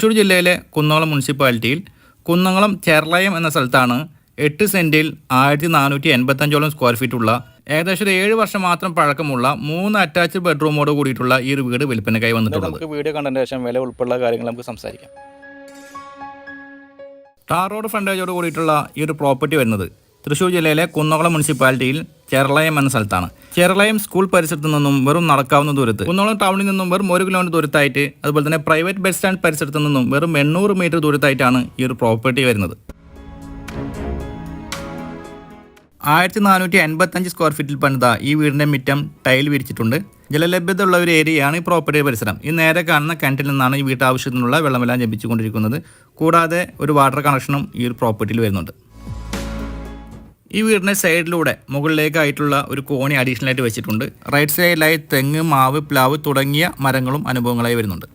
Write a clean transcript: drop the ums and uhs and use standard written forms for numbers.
തൃശ്ശൂർ ജില്ലയിലെ കുന്നംകുളം മുനിസിപ്പാലിറ്റിയിൽ കുന്നംകുളം ചെർളയം എന്ന സ്ഥലത്താണ് 8 സെന്റിൽ 1485 സ്ക്വയർ ഫീറ്റുള്ള ഏകദേശം ഒരു 7 വർഷം മാത്രം പഴക്കമുള്ള 3 അറ്റാച്ച്ഡ് ബെഡ്റൂമോട് കൂടിയിട്ടുള്ള ഈ ഒരു വീട് വിൽപ്പനയ്ക്കായി വന്നിട്ടുള്ളത്. നമുക്ക് വീഡിയോ കണ്ടതിന് ശേഷം വില ഉൾപ്പെടെയുള്ള കാര്യങ്ങൾ നമുക്ക് സംസാരിക്കാം. ടാർ റോഡ് ഫ്രണ്ടേജോട് കൂടിയിട്ടുള്ള ഈ ഒരു പ്രോപ്പർട്ടി വരുന്നത് തൃശ്ശൂർ ജില്ലയിലെ കുന്നംകുളം മുനിസിപ്പാലിറ്റിയിൽ ചെർളയം എന്ന സ്ഥലത്താണ്. ചെർളയം സ്കൂൾ പരിസരത്ത് നിന്നും വെറും നടക്കാവുന്ന ദൂരത്ത്, കുന്നംകുളം ടൗണിൽ നിന്നും വെറും 1 കിലോമീറ്റർ ദൂരത്തായിട്ട്, അതുപോലെ തന്നെ പ്രൈവറ്റ് ബസ് സ്റ്റാൻഡ് പരിസരത്ത് നിന്നും വെറും 800 മീറ്റർ ദൂരത്തായിട്ടാണ് ഈ ഒരു പ്രോപ്പർട്ടി വരുന്നത്. 1485 സ്ക്വയർ ഫീറ്റിൽ പണിത ഈ വീടിൻ്റെ മുറ്റം ടൈൽ വിരിച്ചിട്ടുണ്ട്. ജലലഭ്യത ഉള്ള ഒരു ഏരിയയാണ് ഈ പ്രോപ്പർട്ടി പരിസരം. ഈ നേരെ കാണുന്ന കിണറ്റിൽ നിന്നാണ് ഈ വീട്ടാവശ്യത്തിനുള്ള വെള്ളമെല്ലാം ലഭിച്ചുകൊണ്ടിരിക്കുന്നത്. കൂടാതെ ഒരു വാട്ടർ കണക്ഷനും ഈ ഒരു പ്രോപ്പർട്ടിയിൽ വരുന്നുണ്ട്. ഈ വീടിൻ്റെ സൈഡിലൂടെ മുകളിലേക്കായിട്ടുള്ള ഒരു കോണി അഡീഷണൽ ആയിട്ട് വെച്ചിട്ടുണ്ട്. റൈറ്റ് സൈഡിലായി തെങ്ങ്, മാവ്, പ്ലാവ് തുടങ്ങിയ മരങ്ങളും അനുഭവങ്ങളായി വരുന്നുണ്ട്.